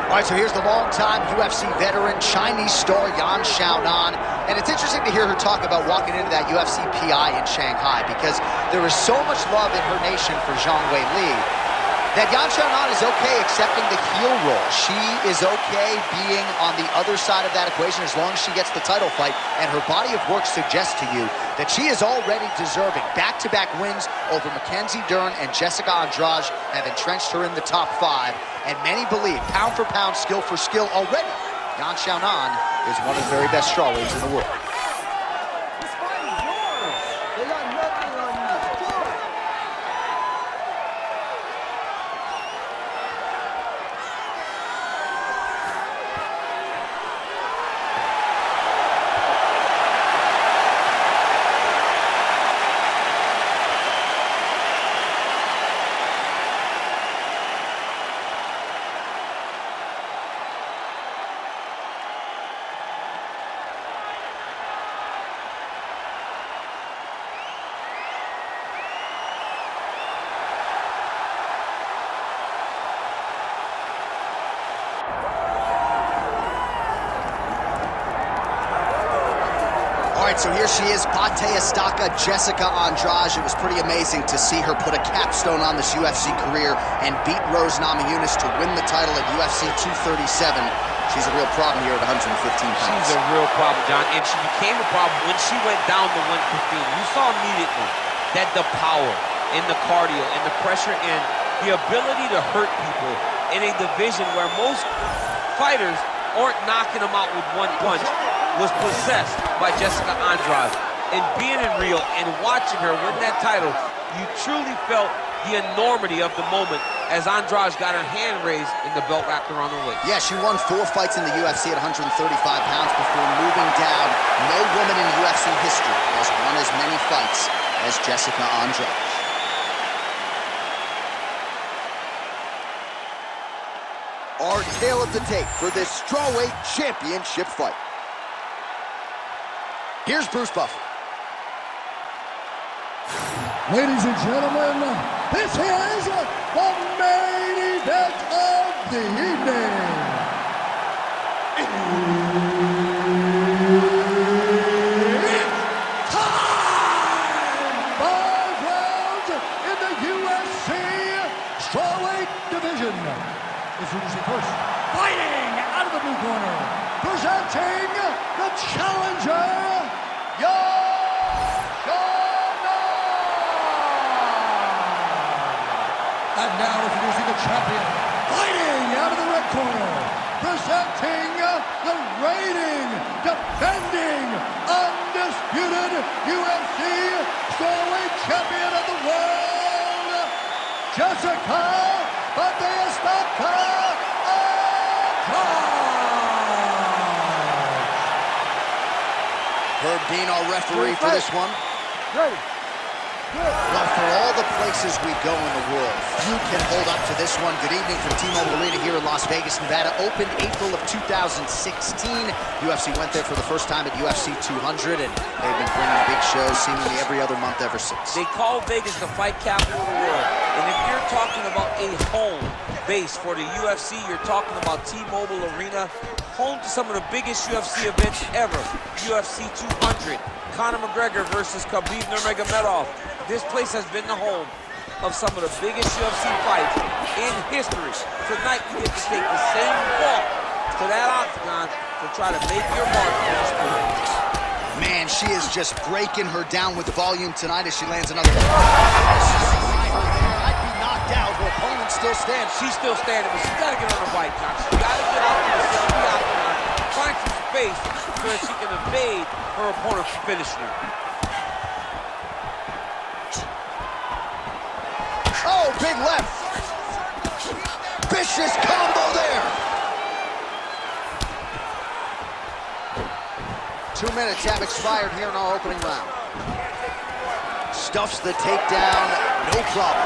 All right, so here's the longtime UFC veteran, Chinese star Xiaonan. And it's interesting to hear her talk about walking into that UFC PI in Shanghai because there is so much love in her nation for Zhang Weili that Xiaonan is okay accepting the heel role. She is okay being on the other side of that equation as long as she gets the title fight. And her body of work suggests to you that she is already deserving. Back-to-back wins over Mackenzie Dern and Jessica Andrade have entrenched her in the top 5. And many believe, pound for pound, skill for skill, already, Xiaonan is one of the very best strawweights in the world. So here she is, Pate Estaca, Jessica Andrade. It was pretty amazing to see her put a capstone on this UFC career and beat Rose Namajunas to win the title at UFC 237. She's a real problem here at 115 pounds. She's a real problem, John, and she became a problem when she went down to 115. You saw immediately that the power and the cardio and the pressure and the ability to hurt people in a division where most fighters aren't knocking them out with one punch was possessed by Jessica Andrade. And being in Rio and watching her win that title, you truly felt the enormity of the moment as Andrade got her hand raised and the belt wrapped around her waist. Yeah, she won 4 fights in the UFC at 135 pounds before moving down. No woman in UFC history has won as many fights as Jessica Andrade. Our tale of the tape for this strawweight championship fight. Here's Bruce Buffer. Ladies and gentlemen, this is the main event of the evening. It's time! 5 rounds in the UFC strawweight division. Introducing first, fighting out of the blue corner, presenting the challenger, and now introducing the champion, fighting out of the red corner, presenting the reigning, defending, undisputed UFC strawweight champion of the world, Jessica Estaca Andrade. Herb Dean, our referee for this one. Ready. Well, for all the places we go in the world, few can hold up to this one. Good evening from T-Mobile Arena here in Las Vegas, Nevada. Opened April of 2016. UFC went there for the first time at UFC 200, and they've been bringing big shows seemingly every other month ever since. They call Vegas the fight capital of the world. And if you're talking about a home base for the UFC, you're talking about T-Mobile Arena, home to some of the biggest UFC events ever. UFC 200, Conor McGregor versus Khabib Nurmagomedov. This place has been the home of some of the biggest UFC fights in history. Tonight, you get to take the same walk to that octagon to try to make your mark on the sport. Man, she is just breaking her down with volume tonight as she lands another one. I'd be knocked out. Her opponent still stands. She's still standing, but she's got to get on the fight, John. She's got to get out to the center of the octagon, find some space so that she can evade her opponent from finishing her. Oh, big left. Vicious combo there. 2 minutes have expired here in our opening round. Stuffs the takedown, no problem.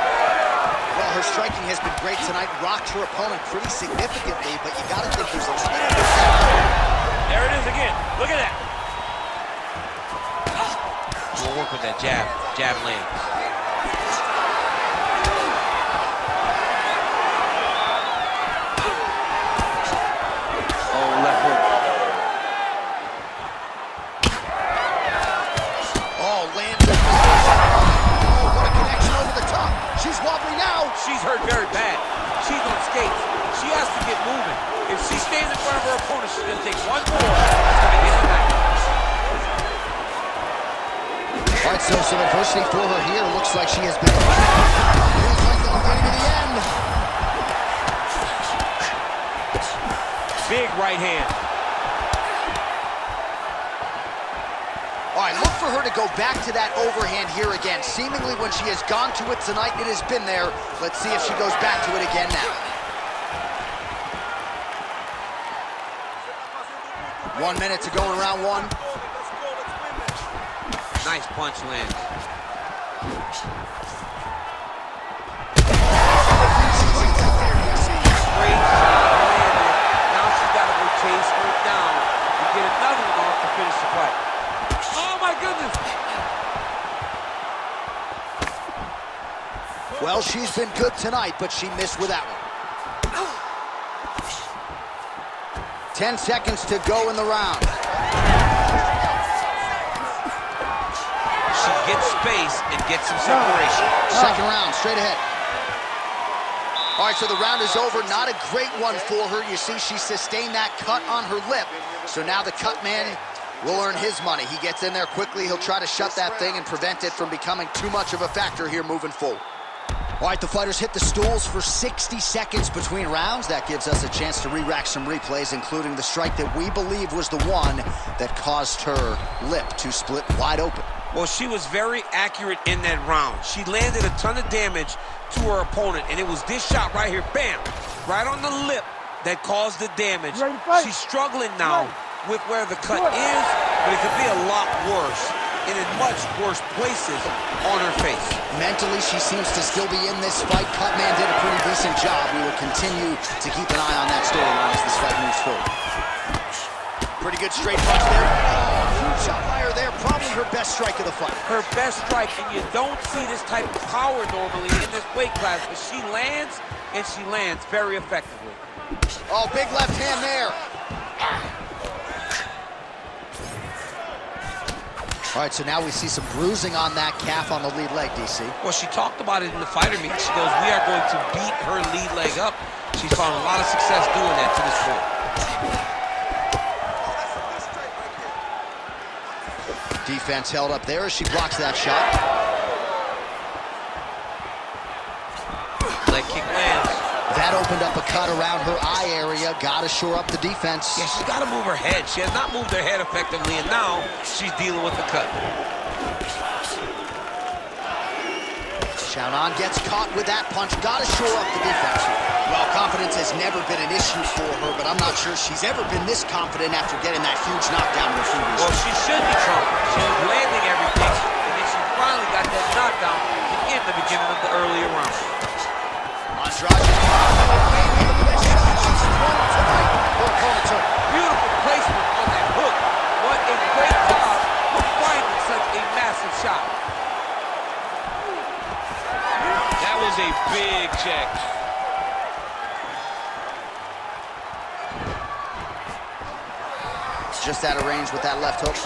Well, her striking has been great tonight. Rocked her opponent pretty significantly, but you gotta think there's a little bit of... There it is again. Look at that. We'll work with that jab. Jab lands. moving. If she stays in front of her opponent, she's going to take one more. That's going to get her back. All right, so some adversity for her here. Looks like she has been... Feels like they're getting to the end. Big right hand. All right, look for her to go back to that overhand here again. Seemingly when she has gone to it tonight, it has been there. Let's see if she goes back to it again now. 1 minute to go in round one. Nice punch lands. Great shot landed. Now she's got to go chase her down and get another one off to finish the fight. Oh my goodness! Well, she's been good tonight, but she missed with that one. 10 seconds to go in the round. She gets space and gets some separation. Second round, straight ahead. All right, so the round is over. Not a great one for her. You see, she sustained that cut on her lip. So now the cut man will earn his money. He gets in there quickly. He'll try to shut that thing and prevent it from becoming too much of a factor here moving forward. All right, the fighters hit the stools for 60 seconds between rounds. That gives us a chance to re-rack some replays, including the strike that we believe was the one that caused her lip to split wide open. Well, she was very accurate in that round. She landed a ton of damage to her opponent, and it was this shot right here, bam, right on the lip that caused the damage. She's struggling now with where the cut is, but it could be a lot worse and in much worse places on her face. Mentally, she seems to still be in this fight. Cutman did a pretty decent job. We will continue to keep an eye on that storyline as this fight moves forward. Pretty good straight punch there. Oh, huge shot by her there. Probably her best strike of the fight. Her best strike, and you don't see this type of power normally in this weight class, but she lands, and she lands very effectively. Oh, big left hand there. All right, so now we see some bruising on that calf on the lead leg, DC. Well, she talked about it in the fighter meeting. She goes, we are going to beat her lead leg up. She's found a lot of success doing that to this point. Defense held up there as she blocks that shot. Leg kick lands. That opened up a cut around her eye area. Got to shore up the defense. Yeah, she's got to move her head. She has not moved her head effectively, and now she's dealing with the cut. Xiaonan gets caught with that punch. Got to shore up the defense. Well, confidence has never been an issue for her, but I'm not sure she's ever been this confident after getting that huge knockdown in the previous. Well, she should be confident. She was landing everything, and then she finally got that knockdown in the beginning of the earlier round. Andrade. Beautiful placement on that hook. What a great job of finding such a massive shot. That was a big check. Just out of range with that left hook.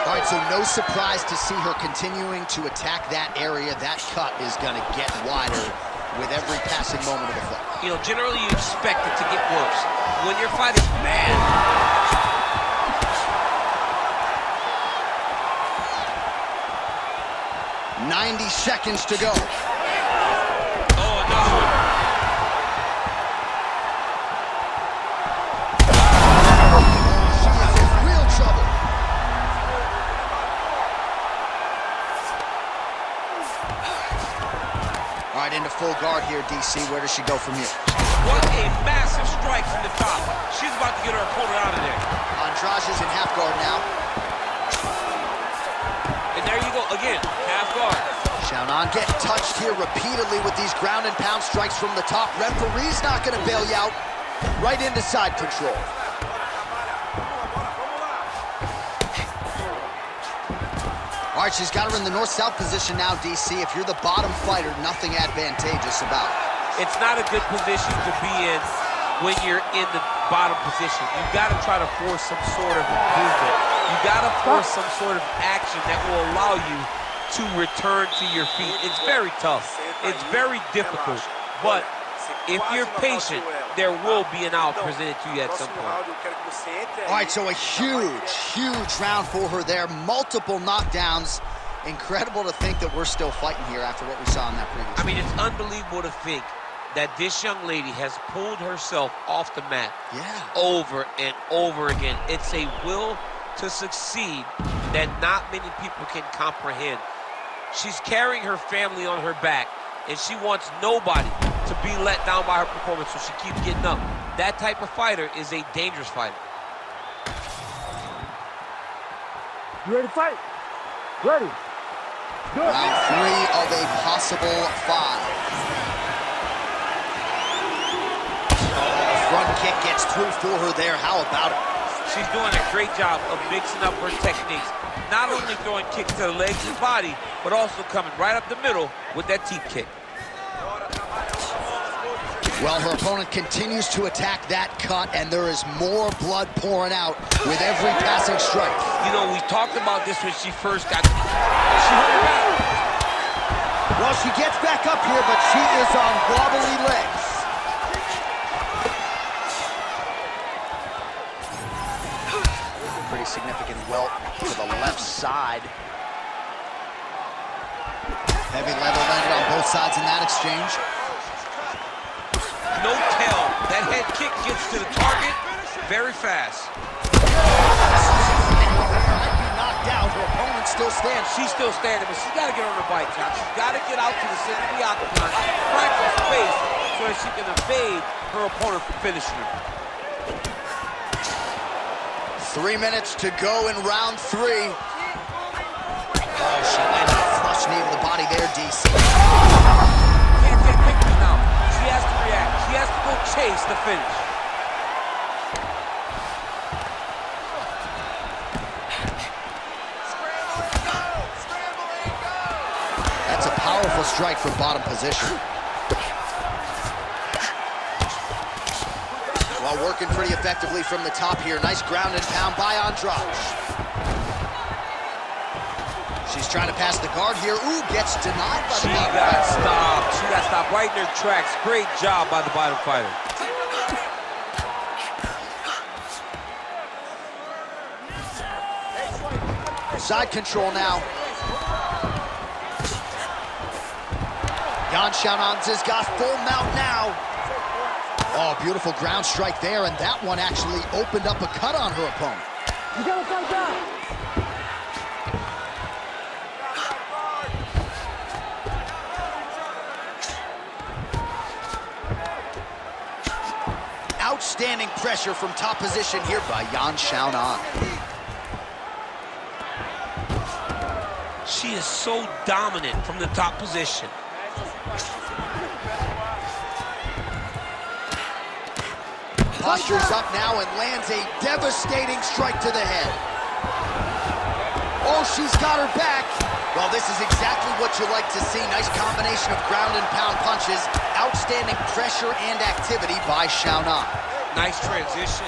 All right, so no surprise to see her continuing to attack that area. That cut is going to get wider with every passing moment of the fight. You know, generally you expect it to get worse. When you're fighting, man. 90 seconds to go. Oh, another one. She's in real trouble. All right, into full guard here, DC. Where does she go from here? What a massive strike from the top. She's about to get her opponent out of there. Andrade is in half guard now. And there you go, again, half guard. Xiaonan getting touched here repeatedly with these ground and pound strikes from the top. Referee's not going to bail you out. Right into side control. All right, she's got her in the north-south position now, DC. If you're the bottom fighter, nothing advantageous about it. It's not a good position to be in when you're in the bottom position. You've got to try to force some sort of improvement. You've got to force some sort of action that will allow you to return to your feet. It's very tough. It's very difficult. But if you're patient there will be an out presented to you at some point. All right, so a huge round for her there. Multiple knockdowns. Incredible to think that we're still fighting here after what we saw in that previous I mean, it's unbelievable to think that this young lady has pulled herself off the mat over and over again. It's a will to succeed that not many people can comprehend. She's carrying her family on her back, and she wants nobody to be let down by her performance, so she keeps getting up. That type of fighter is a dangerous fighter. You ready to fight? Ready. Good. Round 3 of a possible 5. Front kick gets through for her there. How about it? She's doing a great job of mixing up her techniques. Not only throwing kicks to the legs and body, but also coming right up the middle with that teep kick. Well, her opponent continues to attack that cut, and there is more blood pouring out with every passing strike. You know, we talked about this when she first got... She hurt her back. Well, she gets back up here, but she is on wobbly legs. Pretty significant welt to the left side. Heavy leather landed on both sides in that exchange. No tell. That head kick gets to the target very fast. Knocked out. Her opponent still stands. She's still standing, but she's got to get on her bike, John. She's got to get out to the center of the octagon, find some space so that she can evade her opponent from finishing her. 3 minutes to go in round 3. Oh, she landed a flush knee to the body there, DC. Can't take pictures now. She has to react. She has to go chase the finish. That's a powerful strike from bottom position. While working pretty effectively from the top here. Nice ground and pound by Andrade. She's trying to pass the guard here. Ooh, gets denied by the bottom. She got stopped. She got stopped right in her tracks. Great job by the bottom fighter. Side control now. Xiaonan has got full mount now. Oh, beautiful ground strike there, and that one actually opened up a cut on her opponent. You gotta fight back. Outstanding pressure from top position here by Xiaonan. She is so dominant from the top position. Postures up now and lands a devastating strike to the head. Oh, she's got her back. Well, this is exactly what you like to see. Nice combination of ground and pound punches. Outstanding pressure and activity by Xiaonan. Nice transition.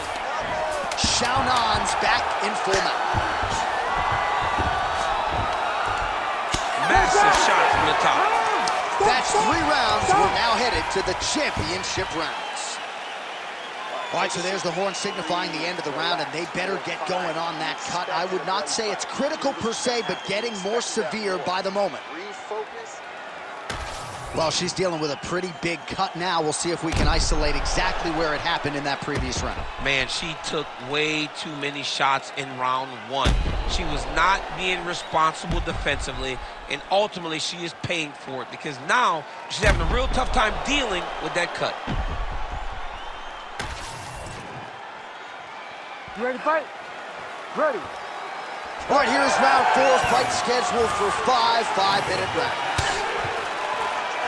Xiaonan's back in full mount. Massive shot from the top. That's 3 rounds. We're now headed to the championship rounds. All right, so there's the horn signifying the end of the round, and they better get going on that cut. I would not say it's critical per se, but getting more severe by the moment. Well, she's dealing with a pretty big cut now. We'll see if we can isolate exactly where it happened in that previous round. Man, she took way too many shots in round 1. She was not being responsible defensively, and ultimately she is paying for it because now she's having a real tough time dealing with that cut. You ready to fight? Ready. All right, here's round 4. Fight scheduled for 5 5-minute rounds.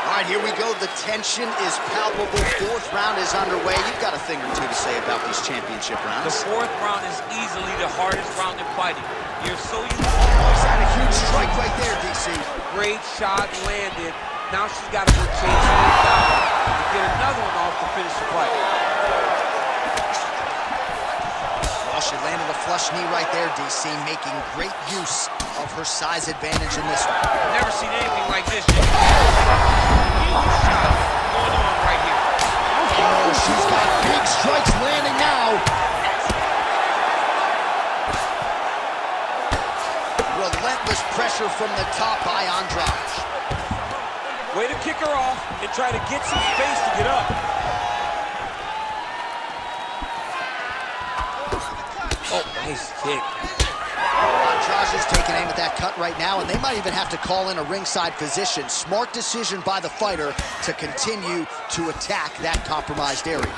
All right, here we go. The tension is palpable. 4th round is underway. You've got a thing or two to say about these championship rounds. The 4th round is easily the hardest round in fighting. You're so used to... Oh, he's had a huge strike right there, DC. Great shot landed. Now she's got to go chase it down and get another one off to finish the fight. Well, she landed a flush knee right there, DC, making great use of her size advantage in this one. I've never seen anything like this. Huge shot going on right here. Oh, she's got big strikes landing now. Relentless pressure from the top by Andrade. Way to kick her off and try to get some space to get up. Oh, nice kick. Andrade is taking aim at that cut right now, and they might even have to call in a ringside physician. Smart decision by the fighter to continue to attack that compromised area.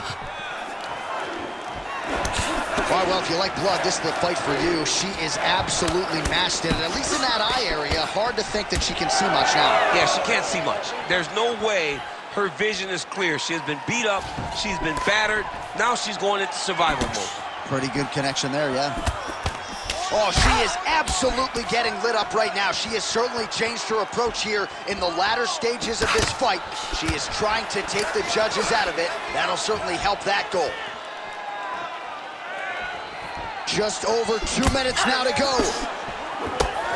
All right, well, if you like blood, this is the fight for you. She is absolutely mashed in it, at least in that eye area. Hard to think that she can see much now. Yeah, she can't see much. There's no way her vision is clear. She has been beat up. She's been battered. Now she's going into survival mode. Pretty good connection there, yeah. Oh, she is absolutely getting lit up right now. She has certainly changed her approach here in the latter stages of this fight. She is trying to take the judges out of it. That'll certainly help that goal. Just over 2 minutes now to go.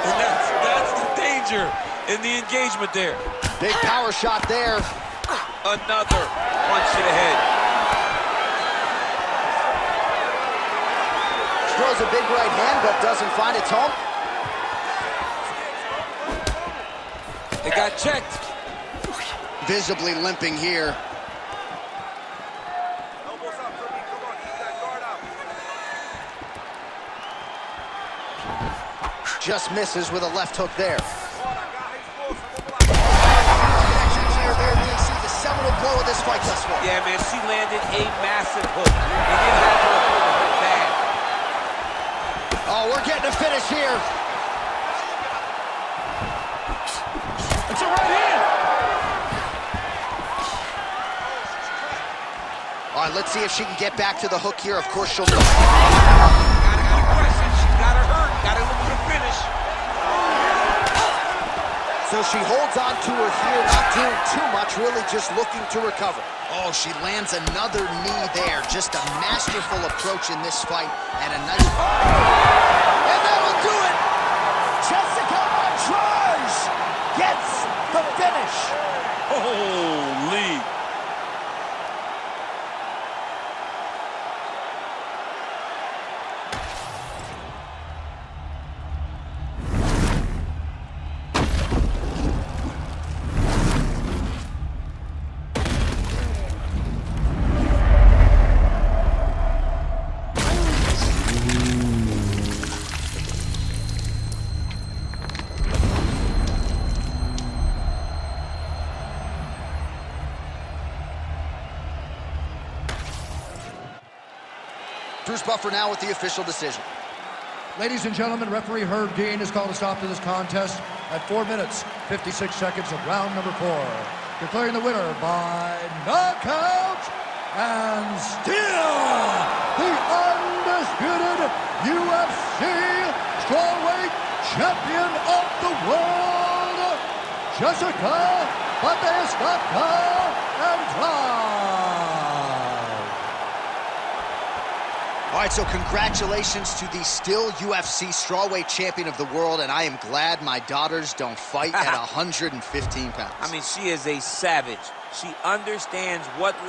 And that's the danger in the engagement there. Big power shot there. Another punch to the head. Throws a big right hand, but doesn't find its home. It got checked. Visibly limping here. Just misses with a left hook there. There we see the seminal blow of this fight thus far. Yeah, man, she landed a massive hook. It didn't have her hook bad. Oh, we're getting a finish here. It's a right hand. All right, let's see if she can get back to the hook here. Of course, she'll know. Got a question. She's got her hurt. Got to look for the finish. So she holds on to her here, not doing too much, really just looking to recover. Oh, she lands another knee there. Just a masterful approach in this fight, and a nice... And that'll do it! Jessica Andrade gets the finish. Holy. Bruce Buffer now with the official decision. Ladies and gentlemen, referee Herb Dean has called a stop to this contest at 4 minutes, 56 seconds of round number 4. Declaring the winner by knockout and still the undisputed UFC strawweight champion of the world, Jessica Andrade. All right, so congratulations to the still UFC strawweight champion of the world, and I am glad my daughters don't fight at 115 pounds. I mean, she is a savage. She understands what